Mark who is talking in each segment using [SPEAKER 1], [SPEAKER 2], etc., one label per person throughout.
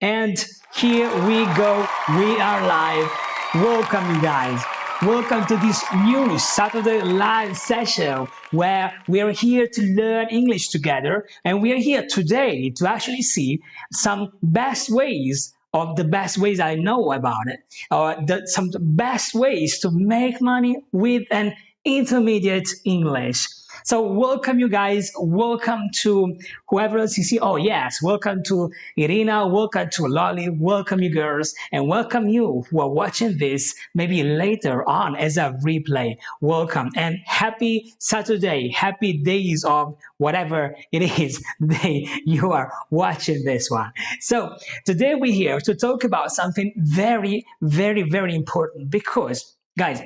[SPEAKER 1] And here we go. We are live. Welcome, you guys. Welcome to this new Saturday live session where we are here to learn English together. And we are here today to actually see some best ways of the best ways I know about it, or some best ways to make money with an intermediate English. So welcome you guys. Welcome to whoever else you see. Oh yes, welcome to Irina. Welcome to Lolly. Welcome you girls, and welcome you who are watching this maybe later on as a replay. Welcome and happy Saturday. Happy days of whatever it is day you are watching this one. So today we're here to talk about something very, very, very important because guys,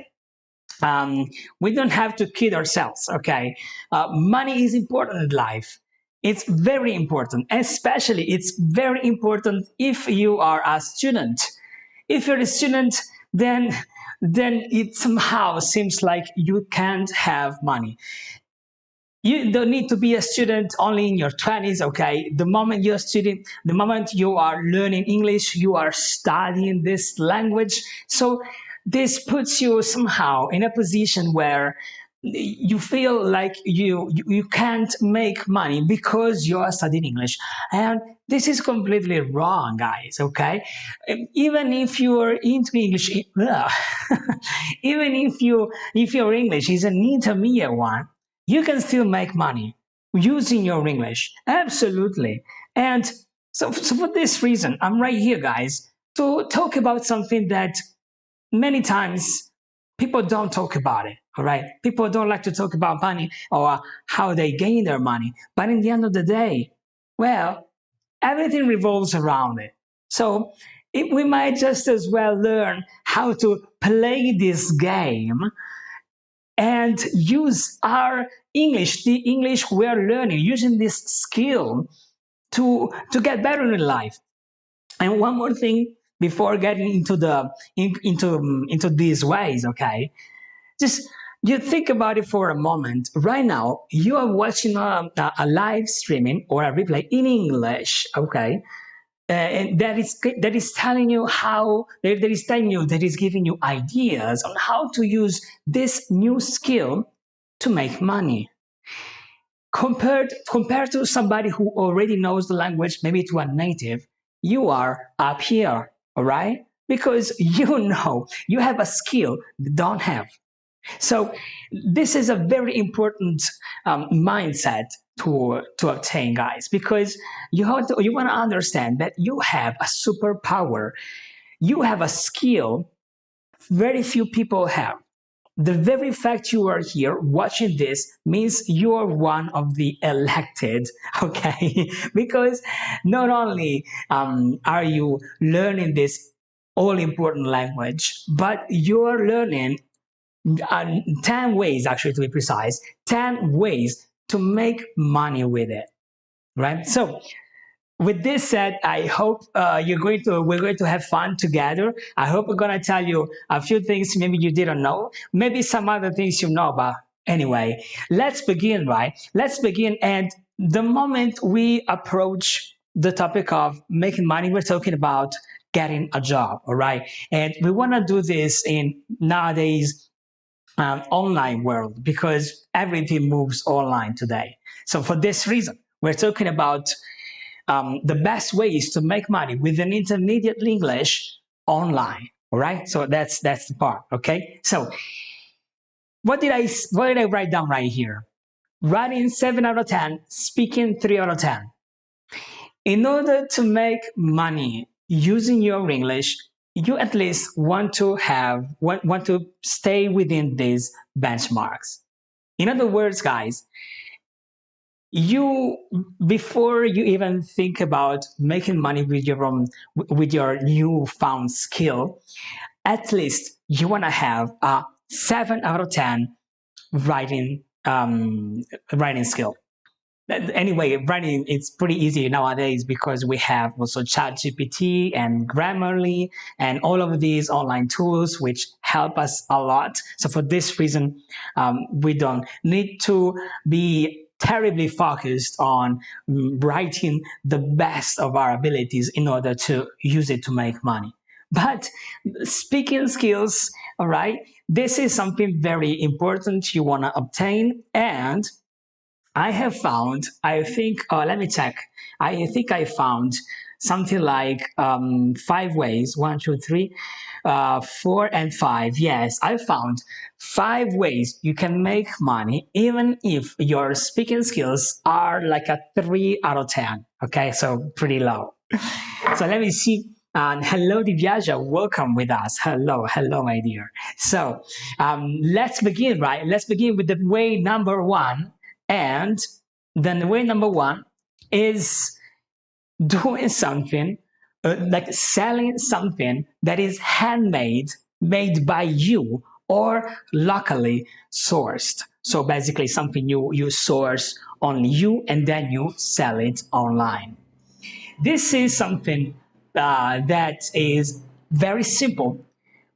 [SPEAKER 1] we don't have to kid ourselves, okay? Money is important in life. It's very important, especially it's very important if you are a student. If you're a student, then it somehow seems like you can't have money. You don't need to be a student only in your 20s, okay? The moment you're a student, the moment you are learning English, you are studying this language. So this puts you somehow in a position where you feel like you can't make money because you are studying English. And this is completely wrong, guys, okay? Even if you are into English, even if your English is an intermediate one, you can still make money using your English. Absolutely. And so for this reason, I'm right here, guys, to talk about something that many times people don't talk about it. All right. People don't like to talk about money or how they gain their money. But in the end of the day, well, everything revolves around it. So we might just as well learn how to play this game and use our English, the English we are learning, using this skill to get better in life. And one more thing before getting into these ways, okay? Just you think about it for a moment. Right now, you are watching a live streaming or a replay in English, okay? And that is telling you that is giving you ideas on how to use this new skill to make money. Compared to somebody who already knows the language, maybe to a native, you are up here, all right? Because you know you have a skill they don't have. So this is a very important mindset to obtain, guys, because you want to understand that you have a superpower, you have a skill very few people have. The very fact you are here watching this means you are one of the elected, okay? Because not only are you learning this all important language, but you're learning 10 ways, actually, to be precise, 10 ways to make money with it, right? So with this said, I hope we're going to have fun together. I hope we're going to tell you a few things maybe you didn't know, maybe some other things you know about. Anyway, let's begin, right? Let's begin. And the moment we approach the topic of making money, we're talking about getting a job, all right? And we want to do this in nowadays online world because everything moves online today. So for this reason, we're talking about the best ways to make money with an intermediate English online. All right, so that's the part. Okay, so what did I write down right here? Writing 7 out of 10, speaking 3 out of 10. In order to make money using your English, you at least want to stay within these benchmarks. In other words, guys, you before you even think about making money with your newfound skill, at least you want to have a 7 out of 10 writing writing skill. Anyway, writing it's pretty easy nowadays because we have also ChatGPT and Grammarly and all of these online tools which help us a lot. So for this reason, we don't need to be terribly focused on writing the best of our abilities in order to use it to make money. But speaking skills, all right, this is something very important you want to obtain. And I have found, I think, let me check. I think I found something like 5 ways, one, two, three, 4 and 5. Yes, I found 5 ways you can make money even if your speaking skills are like a 3 out of 10. Okay, so pretty low. So let me see. Hello, Divyaja. Welcome with us. Hello, hello, my dear. So let's begin, right? Let's begin with the way number one. And then the way number one is doing something like selling something that is handmade, made by you or locally sourced. So basically something you source on you and then you sell it online. This is something that is very simple,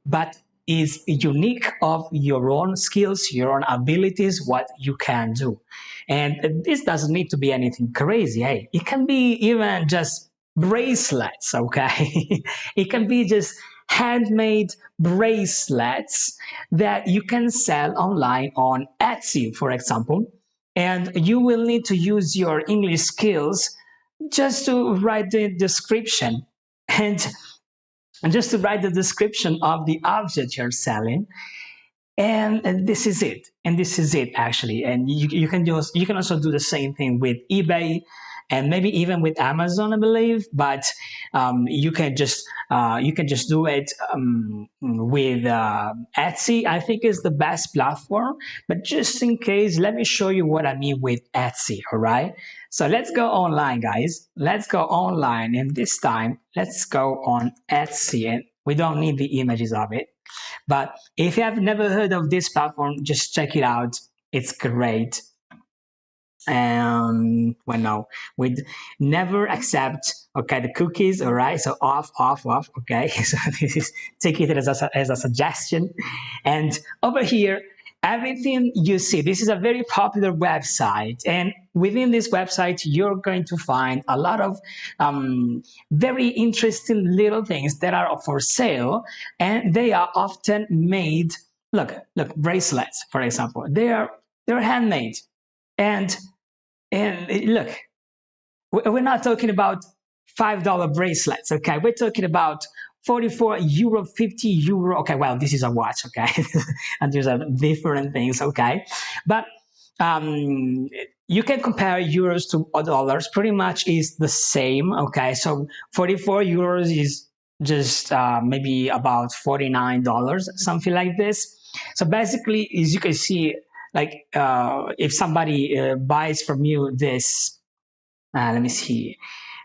[SPEAKER 1] but is unique of your own skills, your own abilities, what you can do. And this doesn't need to be anything crazy. Hey, it can be even just bracelets, okay? It can be just handmade bracelets that you can sell online on Etsy, for example. And you will need to use your English skills just to write the description and just to write the description of the object you're selling, and this is it, actually. And you can also do the same thing with eBay and maybe even with Amazon, I believe. But you can just do it with Etsy. I think is the best platform. But just in case, let me show you what I mean with Etsy. All right. So let's go online, guys. Let's go online, and this time let's go on Etsy, and we don't need the images of it. But if you have never heard of this platform, just check it out. It's great. And well, no, we'd never accept, okay, the cookies. All right, so off, off, off. Okay, so this is, take it as a suggestion. And over here, everything you see, this is a very popular website, and within this website you're going to find a lot of very interesting little things that are for sale, and they are often made. Look, bracelets, for example, they're handmade. And and look, we're not talking about $5 bracelets, okay? We're talking about 44 euro, 50 euro. Okay, well, this is a watch, okay? And these are different things, okay? But you can compare euros to dollars, pretty much is the same, okay? So 44 euros is just maybe about $49, something like this. So basically, as you can see, like if somebody buys from you this, let me see,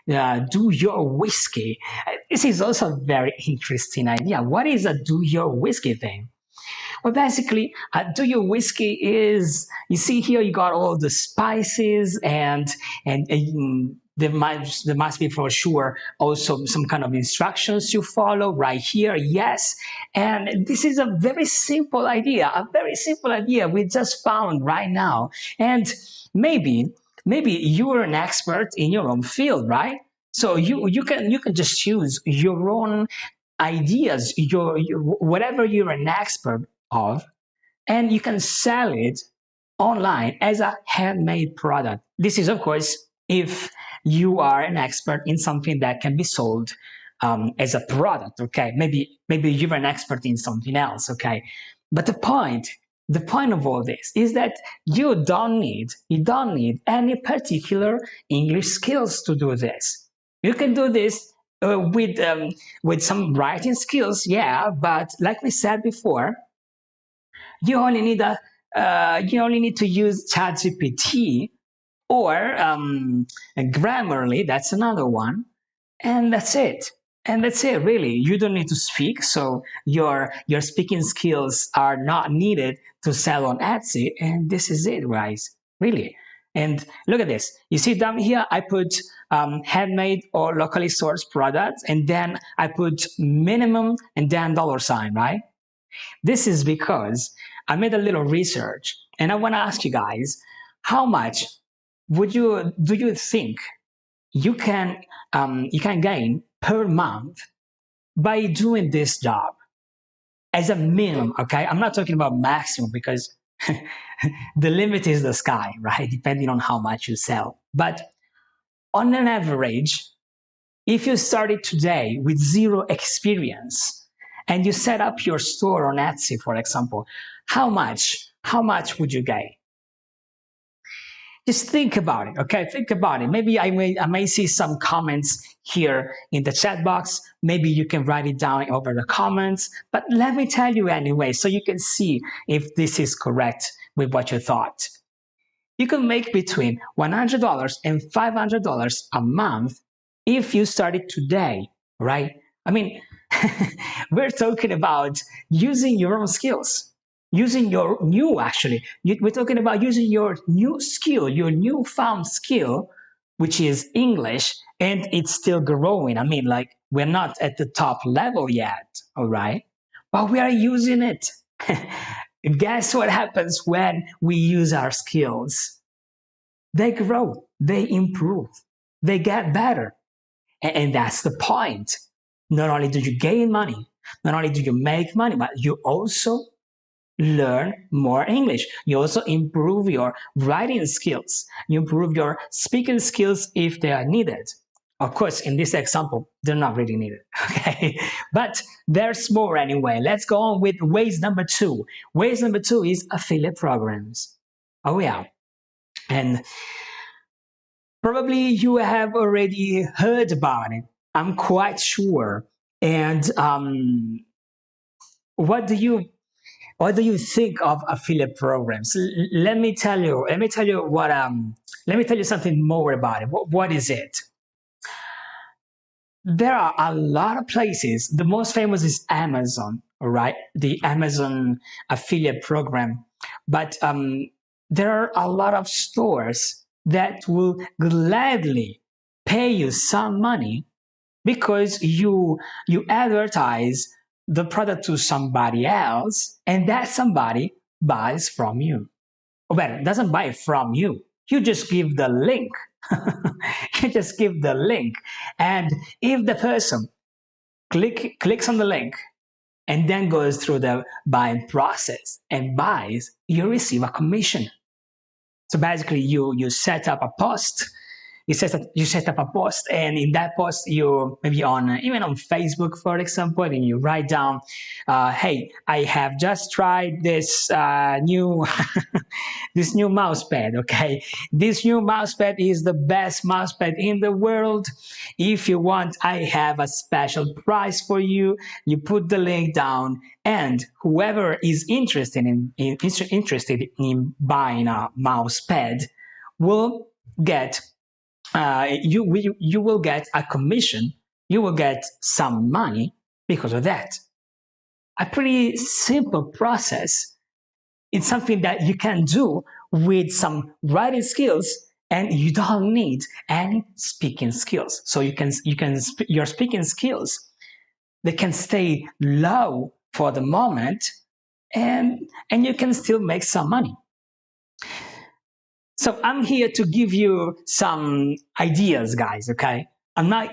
[SPEAKER 1] do your whiskey. This is also a very interesting idea. What is a do your whiskey thing? Well, basically, do your whiskey is, you see here, you got all the spices, and there must be for sure also some kind of instructions you follow right here. Yes, and this is a very simple idea, we just found right now. And maybe you're an expert in your own field, right? So you can just choose your own ideas, your whatever you're an expert of, and you can sell it online as a handmade product. This is, of course, if you are an expert in something that can be sold as a product. Okay, maybe you're an expert in something else. Okay, but the point of all this is that you don't need any particular English skills to do this. You can do this with some writing skills, yeah, but like we said before, you only need to use ChatGPT or Grammarly. That's another one, and that's it. And that's it, really. You don't need to speak, so your speaking skills are not needed to sell on Etsy. And this is it, guys. Really. And look at this. You see down here, I put handmade or locally sourced products, and then I put minimum and then $sign, right? This is because I made a little research, and I want to ask you guys, how much do you think you can gain per month by doing this job as a minimum? Okay, I'm not talking about maximum because the limit is the sky, right? Depending on how much you sell. But on an average, if you started today with zero experience and you set up your store on Etsy, for example, how much would you gain? Just think about it, okay? Think about it. Maybe I may see some comments here in the chat box. Maybe you can write it down over the comments. But let me tell you anyway, so you can see if this is correct with what you thought. You can make between $100 and $500 a month if you started today, right? I mean, we're talking about using your own skills, using your new, actually, we're talking about using your new skill, your newfound skill, which is English, and it's still growing. I mean, like, we're not at the top level yet, all right? But we are using it. Guess what happens when we use our skills? They grow, they improve, they get better. And that's the point. Not only do you gain money, not only do you make money, but you also learn more English. You also improve your writing skills. You improve your speaking skills if they are needed. Of course, in this example, they're not really needed, okay? But there's more anyway. Let's go on with ways number 2. Ways number 2 is affiliate programs. Oh yeah. And probably you have already heard about it. I'm quite sure. And what do you think of affiliate programs? Let me tell you. Let me tell you what. Let me tell you something more about it. What is it? There are a lot of places. The most famous is Amazon, all right? The Amazon affiliate program. But there are a lot of stores that will gladly pay you some money because you advertise the product to somebody else, and that somebody buys from you. Well, doesn't buy from you. You just give the link. You just give the link. And if the person clicks on the link and then goes through the buying process and buys, you receive a commission. So basically, you set up a post. You set up a post, and in that post, you maybe on even on Facebook, for example, and you write down, "Hey, I have just tried this new this new mouse pad. Okay, this new mouse pad is the best mouse pad in the world. If you want, I have a special price for you." You put the link down, and whoever is interested in buying a mouse pad will get you will get a commission. You will get some money because of that. A pretty simple process. It's something that you can do with some writing skills, and you don't need any speaking skills. So your speaking skills, they can stay low for the moment, and you can still make some money. So I'm here to give you some ideas, guys, okay?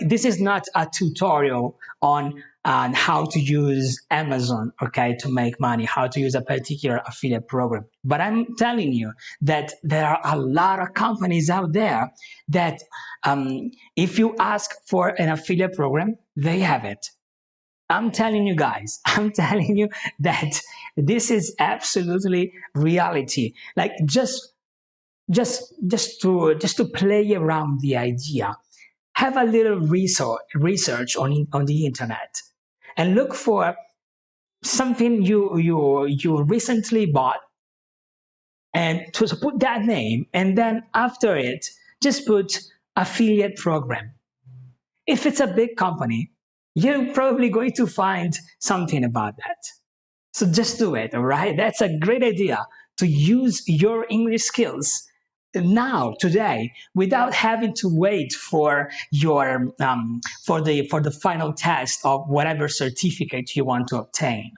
[SPEAKER 1] This is not a tutorial on how to use Amazon, okay, to make money, how to use a particular affiliate program. But I'm telling you that there are a lot of companies out there that if you ask for an affiliate program, they have it. I'm telling you guys, I'm telling you that this is absolutely reality. Like just to play around the idea, have a little research on the internet and look for something you recently bought, and to put that name, and then after it just put affiliate program. If it's a big company, you're probably going to find something about that. So just do it, all right? That's a great idea, to use your English skills now, today, without having to wait for your for the final test of whatever certificate you want to obtain.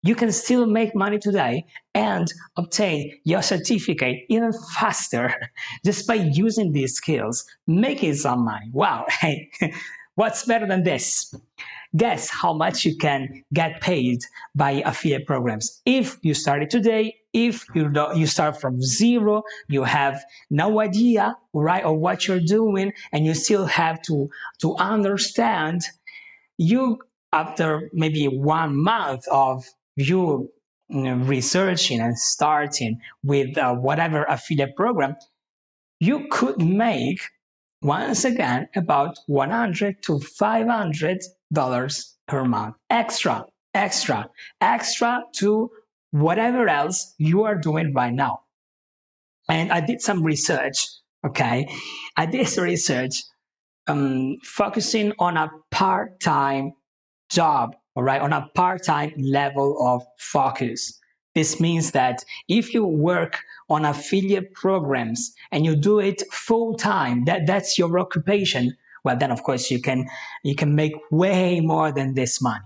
[SPEAKER 1] You can still make money today and obtain your certificate even faster just by using these skills, making some money. Wow, hey, what's better than this? Guess how much you can get paid by affiliate programs. If you started today, if you start from zero, you have no idea, right, of what you're doing, and you still have to understand, you after maybe 1 month of researching and starting with whatever affiliate program, you could make once again about 100 to $500 per month extra to whatever else you are doing right now. And I did some research. Okay, I did research focusing on a part-time job, all right, on a part-time level of focus. This means that if you work on affiliate programs and you do it full time, that's your occupation, well then of course you can make way more than this money,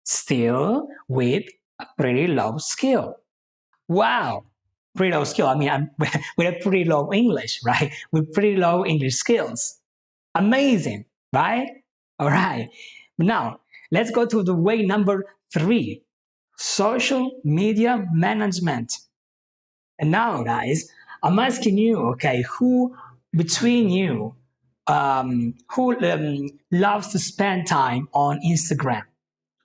[SPEAKER 1] still with a pretty low skill. Wow, pretty low skill. I mean, I'm with a pretty low English, right? With pretty low English skills. Amazing, right? All right. Now, let's go to the way number 3, social media management. And now, guys, I'm asking you, okay, who between you who loves to spend time on Instagram,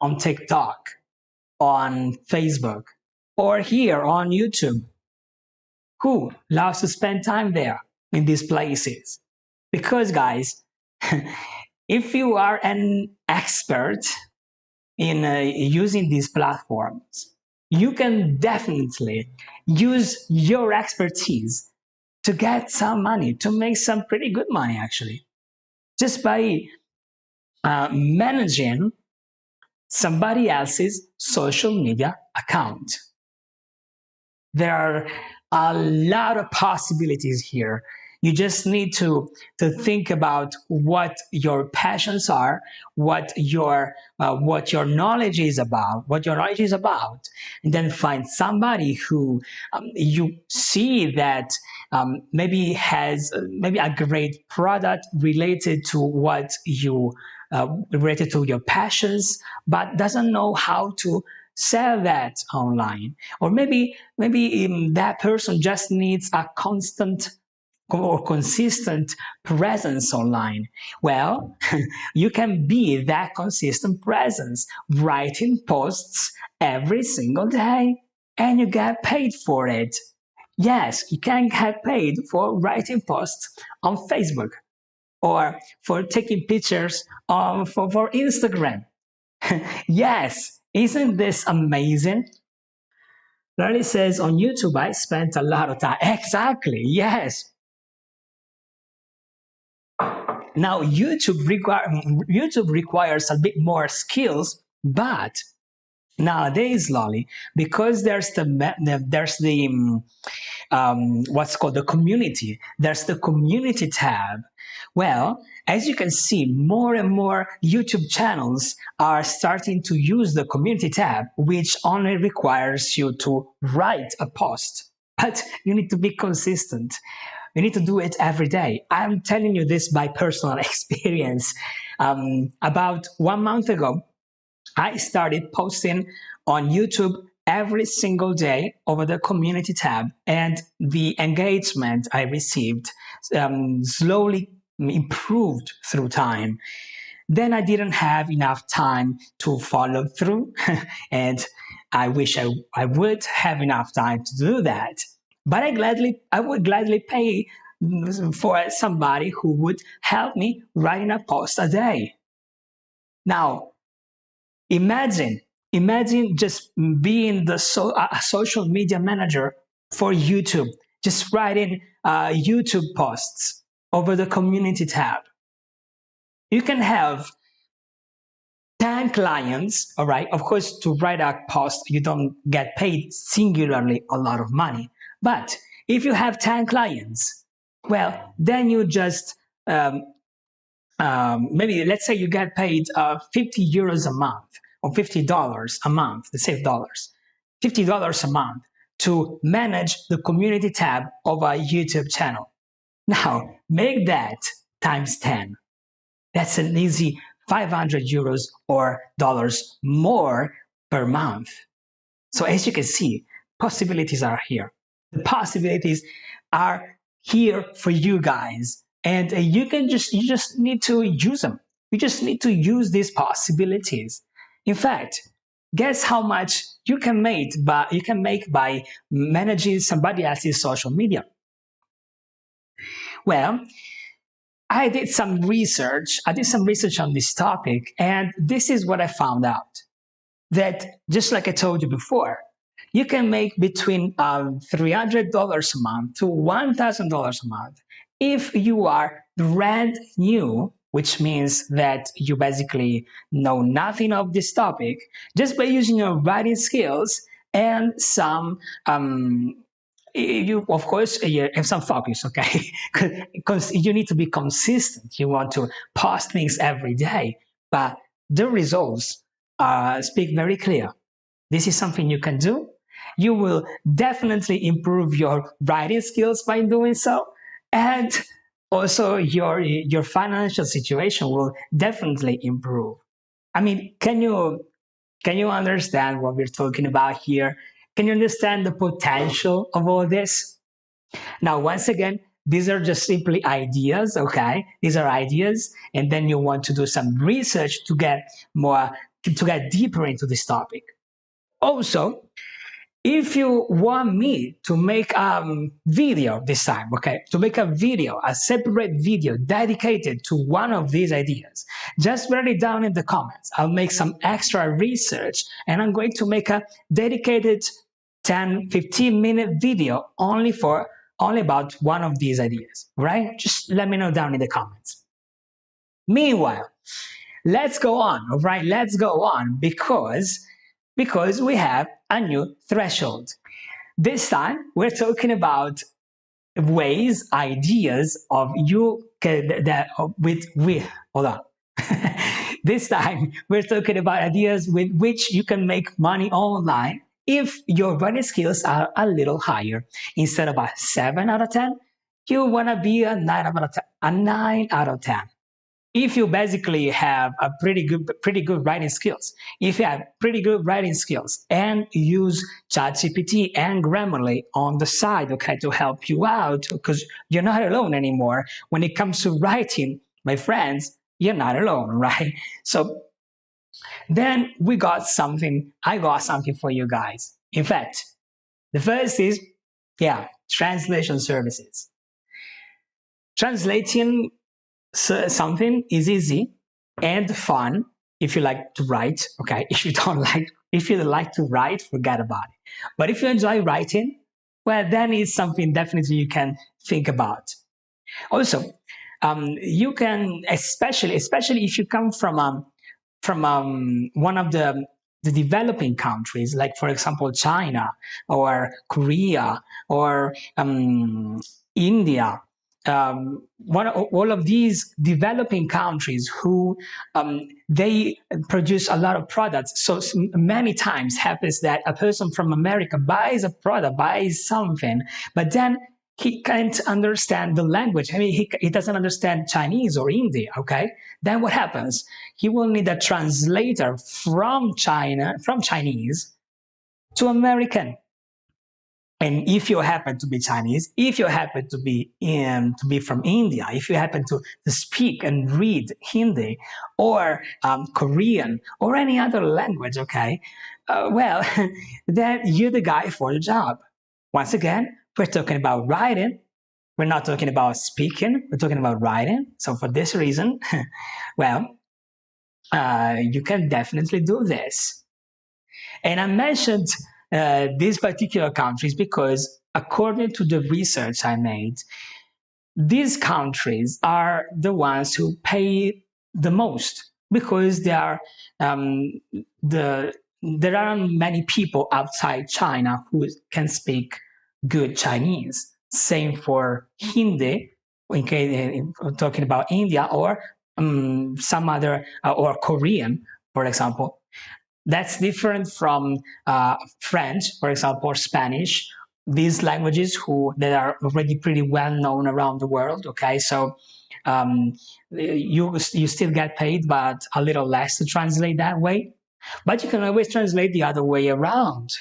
[SPEAKER 1] on TikTok, on Facebook, or here on YouTube? Who loves to spend time there in these places? Because, guys, if you are an expert in using these platforms, you can definitely use your expertise to get some money, to make some pretty good money actually, just by managing somebody else's social media account. There are a lot of possibilities here. You just need to think about what your passions are, what your knowledge is about, and then find somebody who you see that maybe has maybe a great product related to what you related to your passions, but doesn't know how to sell that online. Or maybe that person just needs a constant or consistent presence online. Well, you can be that consistent presence, writing posts every single day, and you get paid for it. Yes, you can get paid for writing posts on Facebook or for taking pictures for Instagram. Yes, isn't this amazing? Larry says on YouTube, I spent a lot of time. Exactly, yes. Now, YouTube requires a bit more skills, but nowadays, Lolly, because there's the what's called the community. There's the community tab. Well, as you can see, more and more YouTube channels are starting to use the community tab, which only requires you to write a post. But you need to be consistent. You need to do it every day. I'm telling you this by personal experience. About 1 month ago, I started posting on YouTube every single day over the community tab, and the engagement I received slowly improved through time. Then I didn't have enough time to follow through, and I wish I would have enough time to do that. But I would gladly pay for somebody who would help me writing a post a day. Now, Imagine, imagine just being a social media manager for YouTube, just writing YouTube posts over the community tab. You can have 10 clients, all right? Of course, to write a post, you don't get paid singularly a lot of money. But if you have 10 clients, well, then you just maybe let's say you get paid 50 euros a month. or $50 a month, the save dollars, $50 a month to manage the community tab of a YouTube channel. Now, make that times 10. That's an easy 500 euros or dollars more per month. So as you can see, possibilities are here. The possibilities are here for you guys, and you just need to use them. You just need to use these possibilities. In fact, guess how much you can make by managing somebody else's social media. Well, I did some research. I did some research on this topic, and this is what I found out. That just like I told you before, you can make between $300 a month to $1,000 a month if you are brand new, which means that you basically know nothing of this topic, just by using your writing skills and some you of course you have some focus, okay? Because you need to be consistent. You want to post things every day, but the results speak very clear. This is something you can do. You will definitely improve your writing skills by doing so, and also your financial situation will definitely improve. I mean, can you understand what we're talking about here? Can you understand the potential of all this? Now, once again, these are just simply ideas, okay? These are ideas, and then you want to do some research to get deeper into this topic. Also, if you want me to make a video this time, okay, to make a video, a separate video dedicated to one of these ideas, just write it down in the comments. I'll make some extra research and I'm going to make a dedicated 10-15-minute video only about one of these ideas, right? Just let me know down in the comments. Meanwhile, let's go on, all right? Let's go on because we have a new threshold. This time, we're talking about ways, ideas of you that with hold on. This time, we're talking about ideas with which you can make money online if your writing skills are a little higher. Instead of a 7 out of 10, you want to be a 9 out of 10. A 9 out of 10. If you basically have a pretty good writing skills, if you have pretty good writing skills and use ChatGPT and Grammarly on the side, okay, to help you out, because you're not alone anymore. When it comes to writing, my friends, you're not alone, right? So then I got something for you guys. In fact, the first is, translation services. Translating something is easy and fun if you like to write, okay? If you like to write, forget about it. But if you enjoy writing, well, then it's something definitely you can think about. Also, you can, especially if you come from one of the developing countries, like for example China or Korea or India, all of these developing countries who they produce a lot of products. So many times happens that a person from America buys a product, buys something, but then he can't understand the language. I mean, he doesn't understand Chinese or Hindi, okay? Then what happens? He will need a translator from Chinese to American. And if you happen to be Chinese, if you happen to be from India, if you happen to speak and read Hindi or Korean or any other language, okay, well, then you're the guy for the job. Once again, we're talking about writing. We're not talking about speaking. We're talking about writing. So for this reason, well, you can definitely do this. And I mentioned these particular countries because according to the research I made, these countries are the ones who pay the most because there aren't many people outside China who can speak good Chinese. Same for Hindi, in case talking about India or some other or Korean, for example. That's different from French, for example, or Spanish. These languages that are already pretty well known around the world. Okay, so um, you still get paid, but a little less to translate that way. But you can always translate the other way around.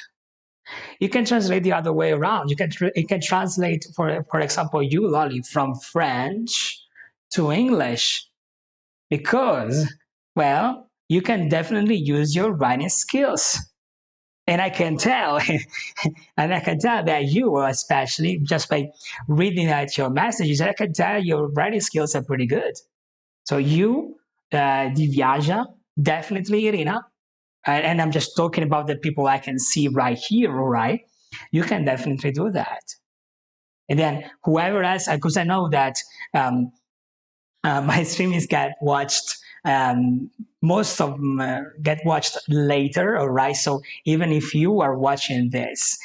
[SPEAKER 1] You can translate the other way around. You can translate, for example, you, Lolly, from French to English because, well, you can definitely use your writing skills. And I can tell, and I can tell that you, especially just by reading out your messages, I can tell your writing skills are pretty good. So you, Divyaja, definitely Irina, and I'm just talking about the people I can see right here, right? You can definitely do that. And then whoever else, because I know that um, my streams get watched. Most of them get watched later, all right? So even if you are watching this,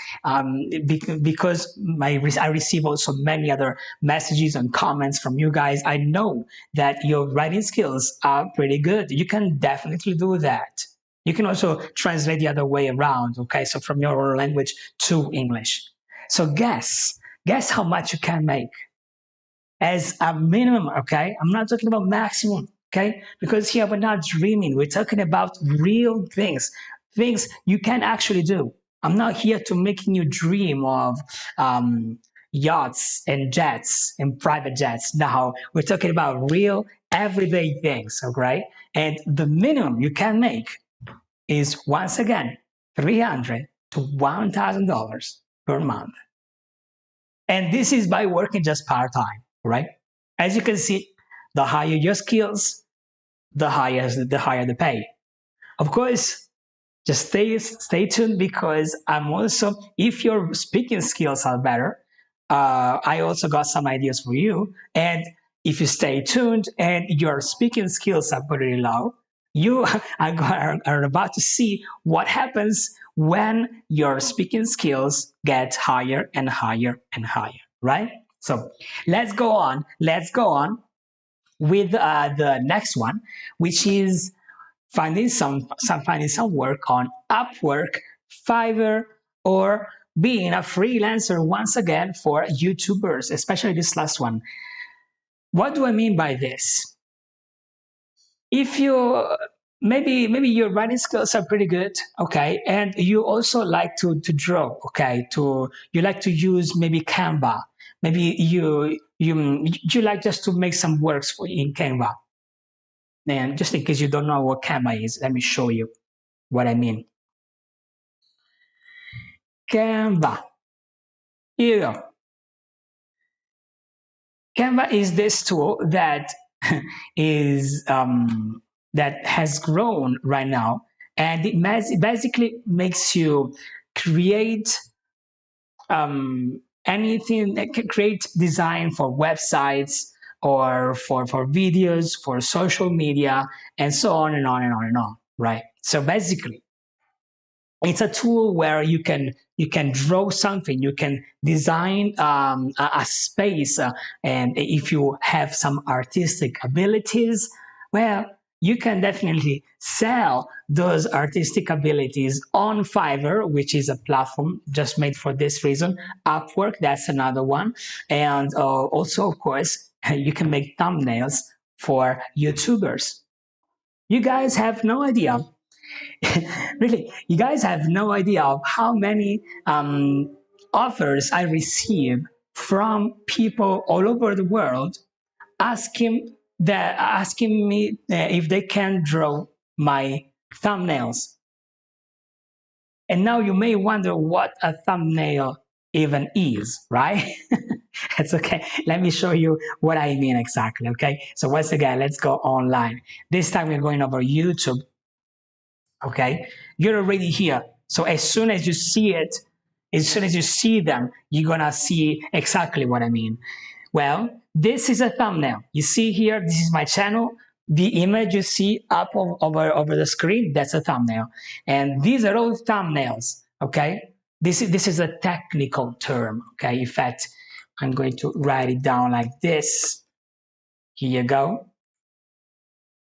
[SPEAKER 1] because I receive also many other messages and comments from you guys, I know that your writing skills are pretty good. You can definitely do that. You can also translate the other way around, okay? So from your language to English. So guess how much you can make as a minimum, okay? I'm not talking about maximum, okay? Because here we're not dreaming, we're talking about real things, things you can actually do. I'm not here to making you dream of yachts and jets and private jets. No, we're talking about real everyday things, okay? And the minimum you can make is once again $300 to $1,000 per month. And this is by working just part time, right? As you can see, the higher your skills, the higher the pay. Of course, just stay tuned because I'm also, if your speaking skills are better, I also got some ideas for you. And if you stay tuned and your speaking skills are pretty low, you are about to see what happens when your speaking skills get higher and higher and higher, right? So let's go on. Let's go on with the next one, which is finding some work on Upwork, Fiverr, or being a freelancer once again for YouTubers, especially this last one. What do I mean by this? If you maybe your writing skills are pretty good, okay, and you also like to draw, okay, to you like to use maybe Canva, maybe you like just to make some works for in Canva. And just in case you don't know what Canva is, let me show you what I mean. Canva. Here you go. Canva is this tool that is that has grown right now, and it basically makes you create anything that can create design for websites or for videos, for social media, and so on and on and on and on. Right. So basically, it's a tool where you can draw something, you can design a space, and if you have some artistic abilities, well, you can definitely sell those artistic abilities on Fiverr, which is a platform just made for this reason. Upwork, that's another one. And also, of course, you can make thumbnails for YouTubers. You guys have no idea. Really, you guys have no idea of how many offers I receive from people all over the world asking me if they can draw my thumbnails. And now you may wonder what a thumbnail even is, right? It's okay. Let me show you what I mean exactly. Okay. So once again, let's go online. This time we're going over YouTube. Okay, you're already here. So as soon as you see it, as soon as you see them, you're gonna see exactly what I mean. Well, this is a thumbnail. You see here, this is my channel. The image you see up over the screen, that's a thumbnail. And these are all thumbnails, okay? This is a technical term, okay? In fact, I'm going to write it down like this. Here you go.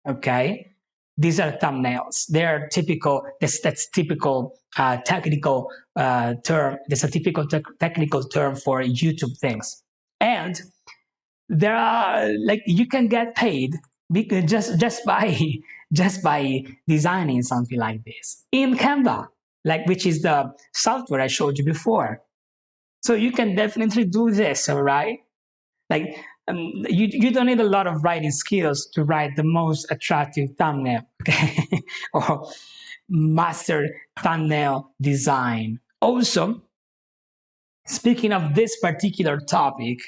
[SPEAKER 1] Okay. These are thumbnails. They're typical. That's typical technical term. That's a typical technical term for YouTube things. And there are like you can get paid because just by just by designing something like this in Canva, like which is the software I showed you before. So you can definitely do this, all right? Like you don't need a lot of writing skills to write the most attractive thumbnail, okay? Or master thumbnail design. Also, speaking of this particular topic,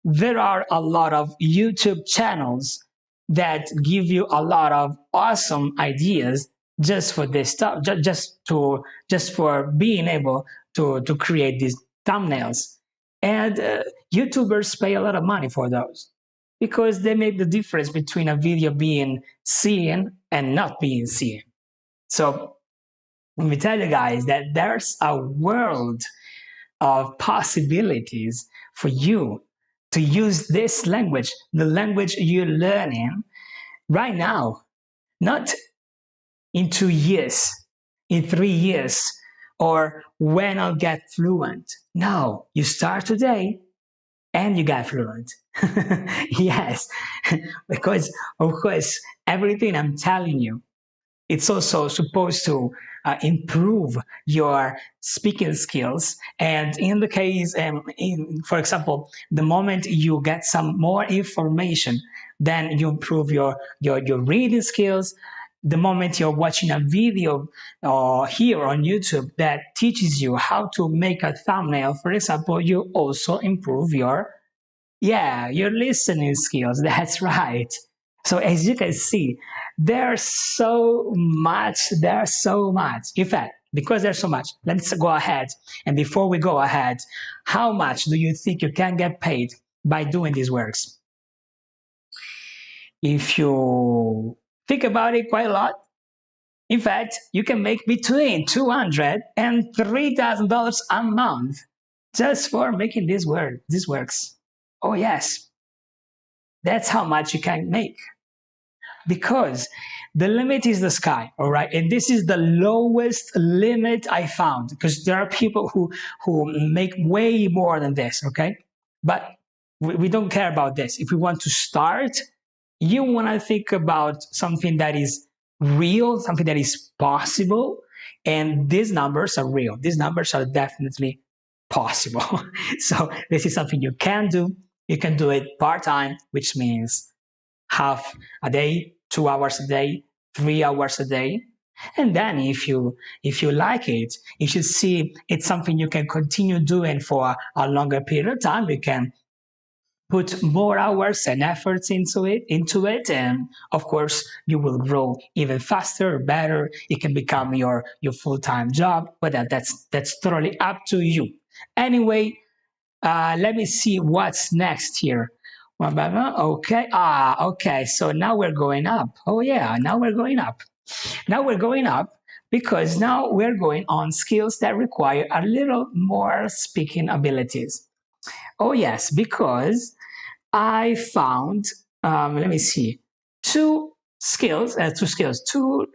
[SPEAKER 1] there are a lot of YouTube channels that give you a lot of awesome ideas just for this stuff, just for being able to create these thumbnails. And YouTubers pay a lot of money for those because they make the difference between a video being seen and not being seen. So let me tell you guys that there's a world of possibilities for you to use this language, the language you're learning right now, not in 2 years, in 3 years, or when I'll get fluent. No, you start today and you get fluent. Yes, because of course, everything I'm telling you, it's also supposed to improve your speaking skills. And in the case, for example, the moment you get some more information, then you improve your reading skills. The moment you're watching a video here on YouTube that teaches you how to make a thumbnail, for example, you also improve your listening skills. That's right. So as you can see, there's so much. There's so much. In fact, because there's so much, let's go ahead. And before we go ahead, how much do you think you can get paid by doing these works? If you think about it quite a lot, in fact, you can make between $200 and $3,000 a month just for making these works. Oh yes, that's how much you can make. Because the limit is the sky, all right? And this is the lowest limit I found because there are people who make way more than this, okay? But we don't care about this. If we want to start, you want to think about something that is real, something that is possible, and these numbers are real. These numbers are definitely possible. So this is something you can do. You can do it part-time, which means half a day, 2 hours a day, 3 hours a day. And then if you like it, if you see it's something you can continue doing for a longer period of time, you can put more hours and efforts into it, and of course you will grow even faster, better. It can become your full-time job, but that's totally up to you. Anyway, let me see what's next here. Okay. Okay. So now we're going up. Oh yeah, now we're going up. Now we're going up because now we're going on skills that require a little more speaking abilities. Oh yes, because I found, let me see, two skills, two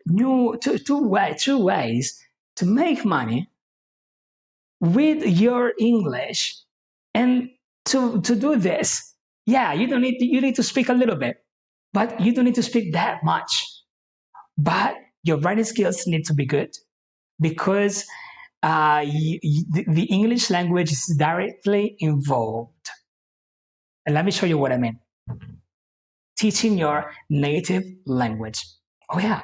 [SPEAKER 1] ways to make money with your English. And to do this, yeah, you need to speak a little bit, but you don't need to speak that much. But your writing skills need to be good because the English language is directly involved. And let me show you what I mean. Teaching your native language. Oh yeah,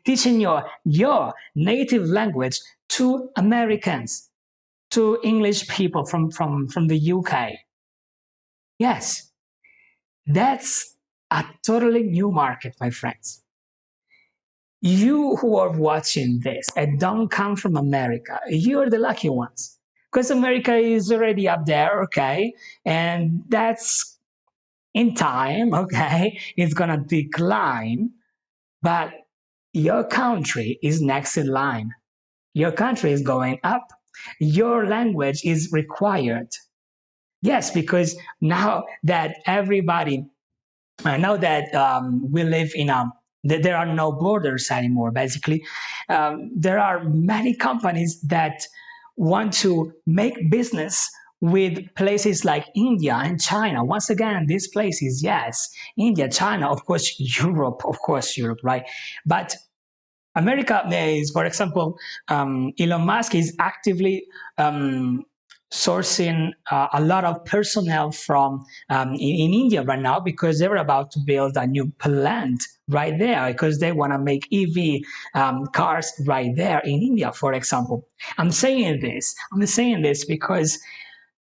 [SPEAKER 1] teaching your native language to Americans, to English people from the UK. Yes, that's a totally new market, my friends. You who are watching this and don't come from America, you're the lucky ones. Because America is already up there, okay? And that's in time, okay? It's gonna decline, but your country is next in line. Your country is going up. Your language is required. Yes, because now that we live in There are no borders anymore. Basically, there are many companies that want to make business with places like India and China. Once again, these places, yes, India, China, of course, Europe, right? But America is, for example, Elon Musk is actively sourcing a lot of personnel from in India right now because they're about to build a new plant right there because they want to make EV cars right there in India, for example. I'm saying this because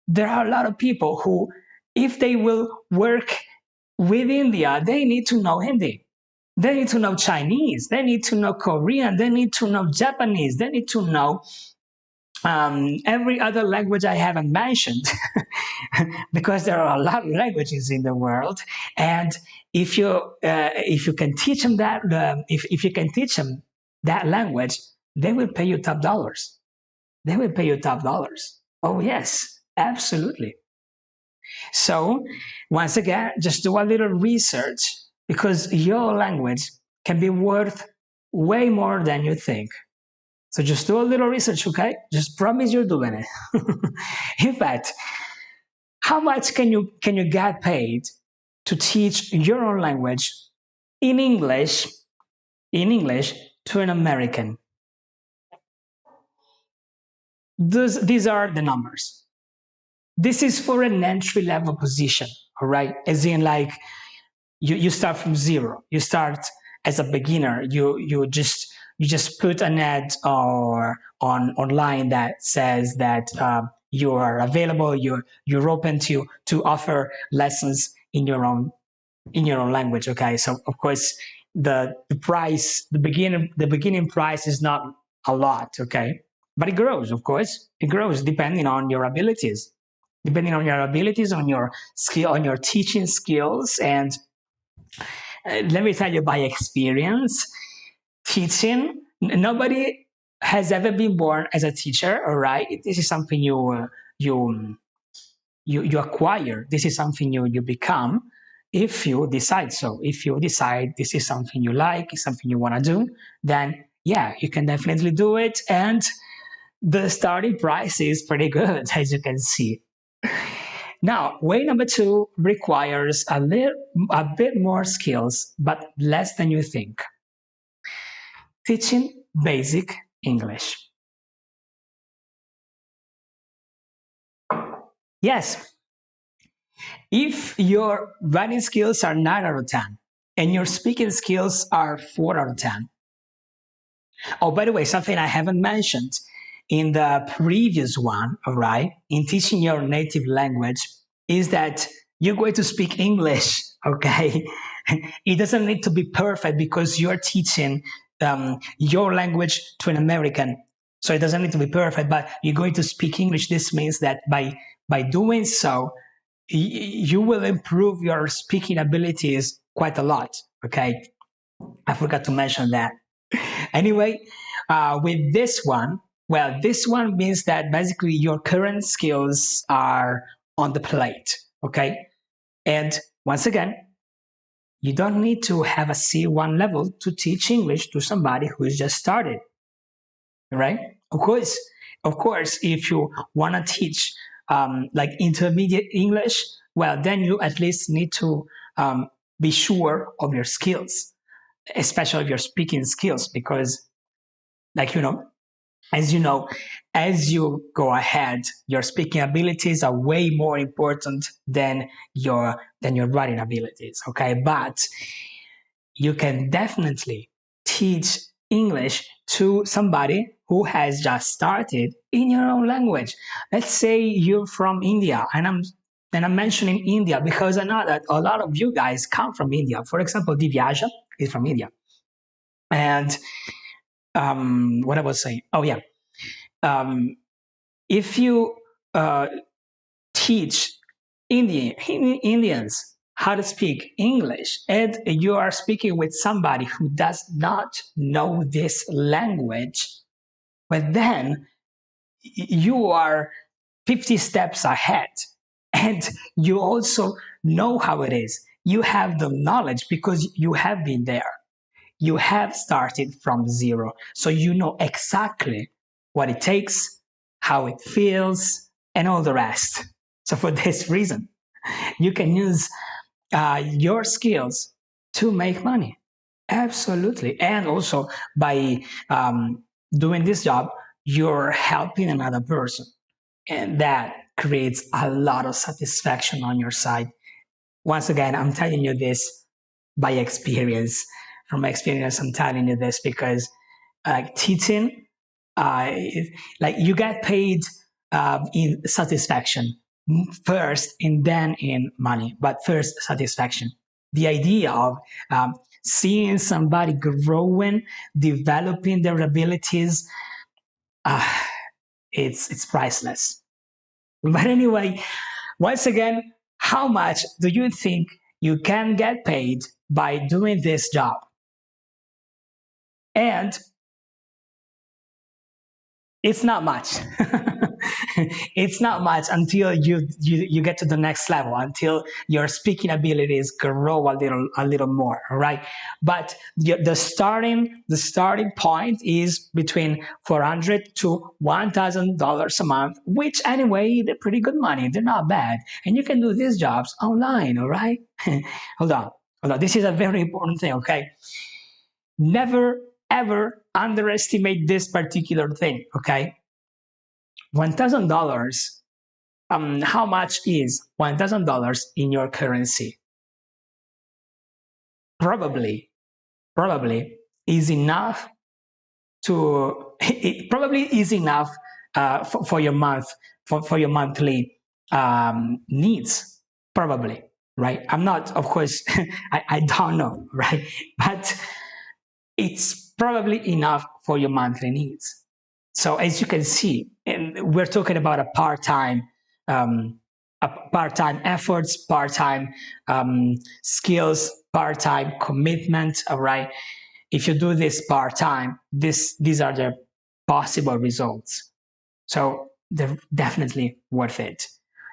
[SPEAKER 1] there are a lot of people who, if they will work with India, they need to know Hindi. They need to know Chinese. They need to know Korean. They need to know Japanese. They need to know every other language I haven't mentioned, because there are a lot of languages in the world. And if you can teach them that, if you can teach them that language, they will pay you top dollars. They will pay you top dollars. Oh yes, absolutely. So once again, just do a little research because your language can be worth way more than you think. So just do a little research, okay? Just promise you're doing it. In fact, how much can you get paid to teach your own language in English to an American? These are the numbers. This is for an entry level position, all right? As in, like, you start from zero. You start as a beginner. You just put an ad or on online that says that you are available. You're open to offer lessons in your own language. Okay, so of course the price, the beginning price is not a lot. Okay, but it grows. Of course, it grows depending on your abilities, on your skill, on your teaching skills. And let me tell you by experience, teaching, nobody has ever been born as a teacher, all right? This is something you acquire. This is something you become if you decide so. If you decide this is something you like, it's something you want to do, then yeah, you can definitely do it. And the starting price is pretty good, as you can see. Now, way number two requires a bit more skills, but less than you think. Teaching basic English. Yes, if your writing skills are 9 out of 10 and your speaking skills are 4 out of 10. Oh, by the way, something I haven't mentioned in the previous one, all right, in teaching your native language, is that you're going to speak English, okay? It doesn't need to be perfect because you're teaching your language to an American. So it doesn't need to be perfect, but you're going to speak English. This means that by doing so, you will improve your speaking abilities quite a lot, okay? I forgot to mention that. Anyway, with this one, well, this one means that basically your current skills are on the plate, okay? And once again, you don't need to have a C1 level to teach English to somebody who is just started, right? Of course, if you want to teach like intermediate English, well, then you at least need to be sure of your skills, especially your speaking skills, because, like, as you know, as you go ahead, your speaking abilities are way more important than your writing abilities. Okay, but you can definitely teach English to somebody who has just started in your own language. Let's say you're from India, and I'm mentioning India because I know that a lot of you guys come from India. For example, Divyaja is from India, and what I was saying. Oh yeah, if you teach Indians how to speak English and you are speaking with somebody who does not know this language, but then you are 50 steps ahead and you also know how it is. You have the knowledge because you have been there. you have started from zero. So you know exactly what it takes, how it feels, and all the rest. So for this reason, you can use your skills to make money. Absolutely. And also by doing this job, you're helping another person. And that creates a lot of satisfaction on your side. Once again, I'm telling you this by experience. From experience, I'm telling you this because teaching, uh, like you get paid in satisfaction first and then in money, but first satisfaction. The idea of seeing somebody growing, developing their abilities, uh, it's priceless. But anyway, once again, how much do you think you can get paid by doing this job? And it's not much. It's not much until you get to the next level, until your speaking abilities grow a little more, all right? But the starting point is between $400 to $1,000 a month, which anyway they're pretty good money. They're not bad, and you can do these jobs online, all right? hold on, hold on. This is a very important thing, okay? Never ever underestimate this particular thing, okay? $1,000, how much is $1,000 in your currency? Probably is enough to, it probably is enough for your for your monthly needs, probably, right? I'm not, of course, I don't know, right? But it's probably enough for your monthly needs. So as you can see, and we're talking about um, a part-time efforts, part-time skills, part-time commitment. All right. If you do this part-time, these are the possible results. So they're definitely worth it.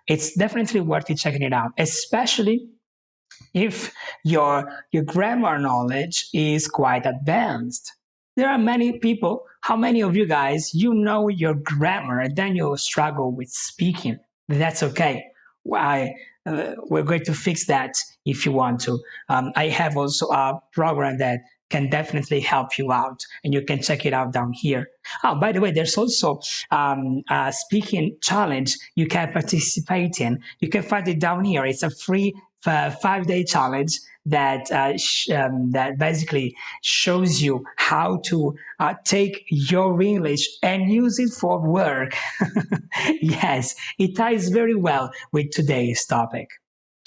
[SPEAKER 1] It's definitely worth it checking it out, especially if your grammar knowledge is quite advanced. There are many people, how many of you guys, you know your grammar and then you struggle with speaking? That's okay. Why? We're going to fix that if you want to. I have also a program that can definitely help you out, and you can check it out down here. Oh, by the way, there's also a speaking challenge you can participate in. You can find it down here. It's a free 5-day challenge that basically shows you how to take your English and use it for work. Yes, it ties very well with today's topic.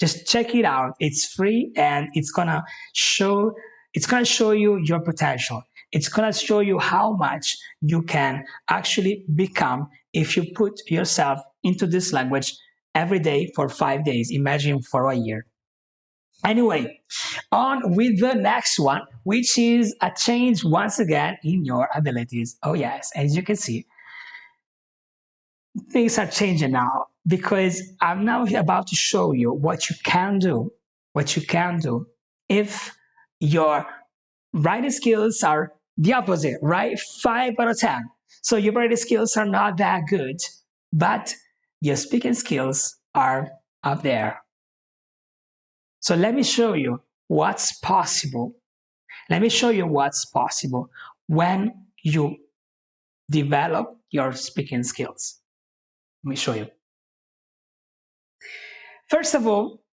[SPEAKER 1] Just check it out. It's free and it's gonna show you your potential. It's gonna show you how much you can actually become if you put yourself into this language every day for 5 days. Imagine for a year. Anyway, on with the next one, which is a change once again in your abilities. Oh, yes, as you can see, things are changing now because I'm now about to show you what you can do if your writing skills are the opposite, right? 5 out of 10. So your writing skills are not that good, but your speaking skills are up there. So let me show you what's possible. Let me show you what's possible when you develop your speaking skills. Let me show you. First of all,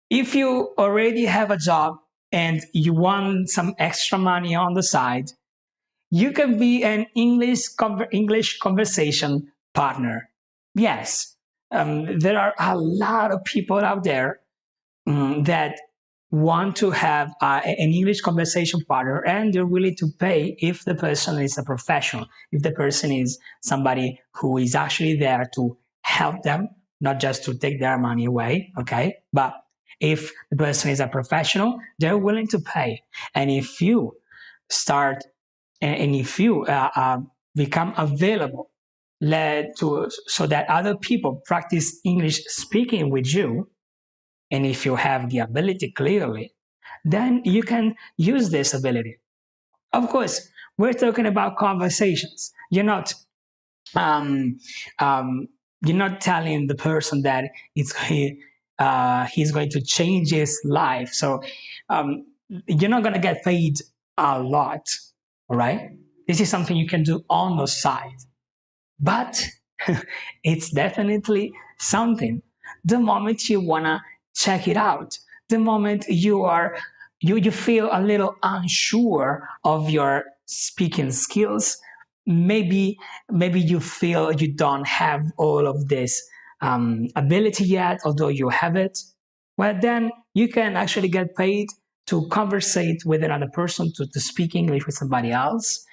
[SPEAKER 1] if you already have a job and you want some extra money on the side, you can be an English conversation partner. Yes, there are a lot of people out there that want to have an English conversation partner, and they're willing to pay if the person is a professional, if the person is somebody who is actually there to help them, not just to take their money away, okay? But if the person is a professional, they're willing to pay. And if you start and if you become available so that other people practice English speaking with you, and if you have the ability clearly, then you can use this ability. Of course, we're talking about conversations. Um, um, you're not telling the person that he's going to change his life. So um, you're not going to get paid a lot, all right? This is something you can do on the side, but it's definitely something. The moment you want to check it out, the moment you feel a little unsure of your speaking skills, maybe you feel you don't have all of this ability yet, although you have it, well, then you can actually get paid to conversate with another person, to speak English with somebody else,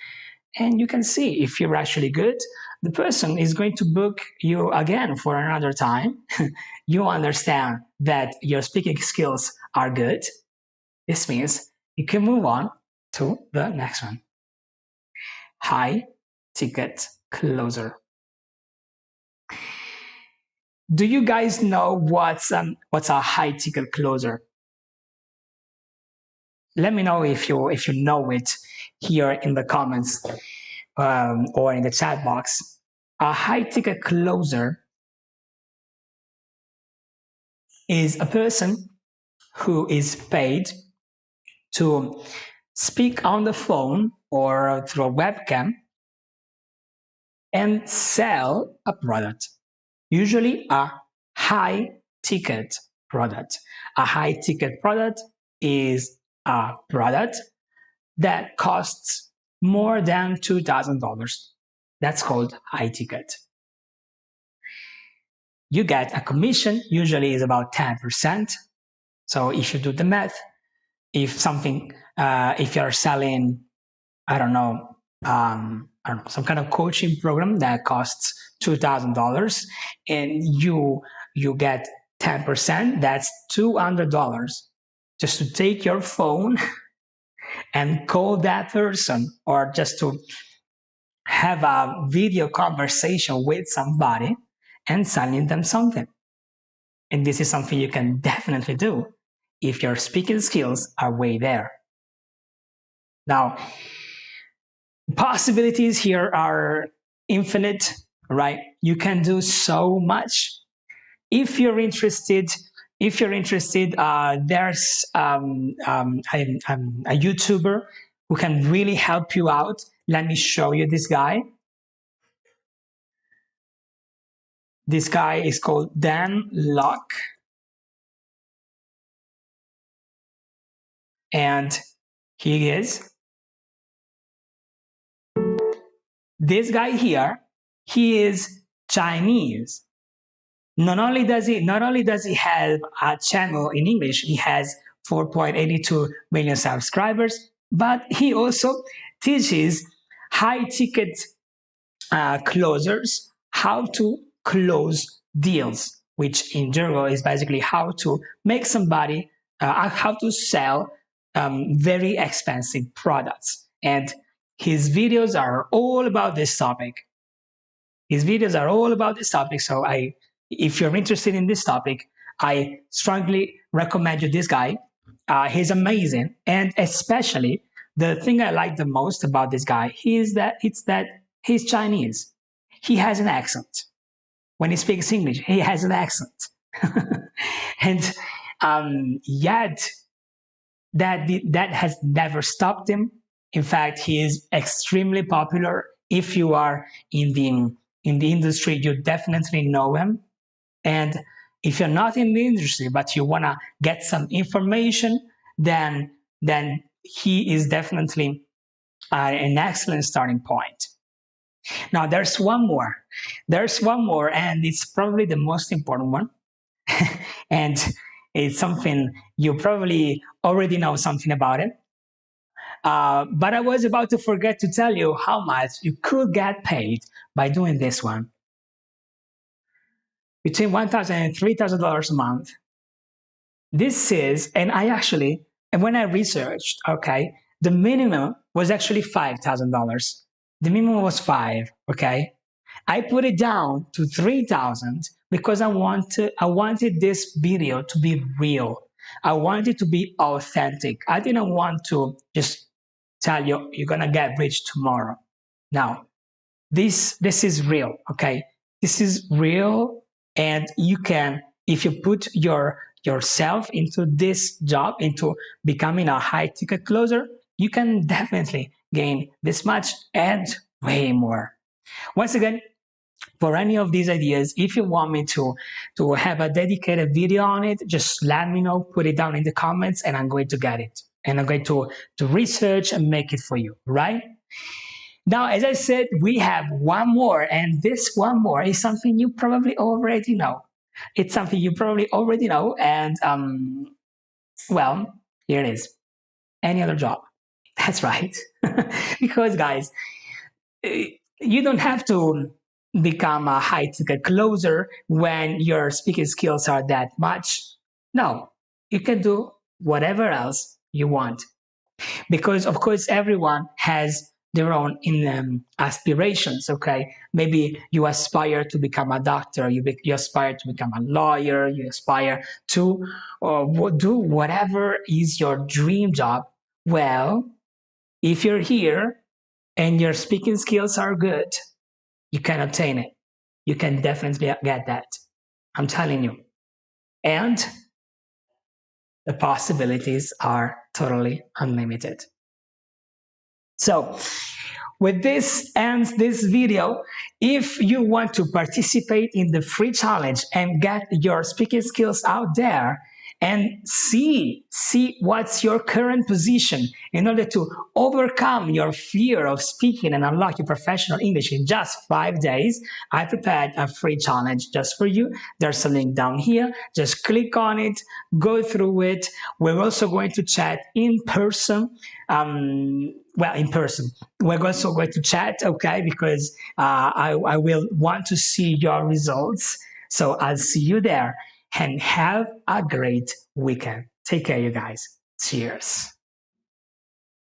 [SPEAKER 1] and you can see if you're actually good. The person is going to book you again for another time. You understand that your speaking skills are good. This means you can move on to the next one. High ticket closer. Do you guys know what's a high ticket closer? Let me know if you know it here in the comments, or in the chat box. A high ticket closer is a person who is paid to speak on the phone or through a webcam and sell a product, usually a high ticket product. A high ticket product is a product that costs more than $2,000. That's called high ticket. You get a commission, usually is about 10%. So if you do the math, if you're selling, I don't know, some kind of coaching program that costs $2,000, and you get 10%, that's $200 just to take your phone and call that person, or just to have a video conversation with somebody and selling them something. And this is something you can definitely do if your speaking skills are way there. Now, possibilities here are infinite, right? You can do so much. If you're interested, there's a YouTuber who can really help you out. Let me show you this guy. This guy is called Dan Locke, and he is this guy here. He is Chinese. Not only does he have a channel in English, he has 4.82 million subscribers, but he also teaches high ticket closers how to close deals, which in general is basically how to make somebody, how to sell very expensive products. And his videos are all about this topic. So if you're interested in this topic, I strongly recommend you this guy. He's amazing, and especially the thing I like the most about this guy is that he's Chinese. He has an accent. When he speaks English, he has an accent, and yet that has never stopped him. In fact, he is extremely popular. If you are in the industry, you definitely know him. And if you're not in the industry but you want to get some information, then he is definitely an excellent starting point. Now there's one more, and it's probably the most important one. And it's something you probably already know something about it. But I was about to forget to tell you how much you could get paid by doing this one. Between $1,000 and $3,000 a month. This is, and when I researched, okay, the minimum was actually $5,000. The minimum was five, okay? I put it down to 3,000 because I wanted this video to be real. I wanted it to be authentic. I didn't want to just tell you you're gonna get rich tomorrow. Now, this is real, okay? This is real, and you can, if you put yourself into this job, into becoming a high ticket closer, you can definitely gain this much and way more. Once again, for any of these ideas, if you want me to have a dedicated video on it, just let me know, put it down in the comments, and I'm going to get it, and I'm going to research and make it for you, right? Now, as I said, we have one more, and this one more is something you probably already know. It's something you probably already know, and well, here it is. Any other job. That's right. Because, guys, you don't have to become a high ticket closer when your speaking skills are that much. No, you can do whatever else you want, because of course everyone has their own aspirations. Okay, maybe you aspire to become a doctor, you aspire to become a lawyer, you aspire to do whatever is your dream job. Well, if you're here and your speaking skills are good, you can obtain it. You can definitely get that, I'm telling you. And the possibilities are totally unlimited. So with this ends this video. If you want to participate in the free challenge and get your speaking skills out there and see what's your current position in order to overcome your fear of speaking and unlock your professional English in just 5 days, I prepared a free challenge just for you. There's a link down here. Just click on it, go through it. We're also going to chat in person. In person. We're also going to chat, okay, because I will want to see your results. So I'll see you there, and have a great weekend. Take care, you guys. Cheers.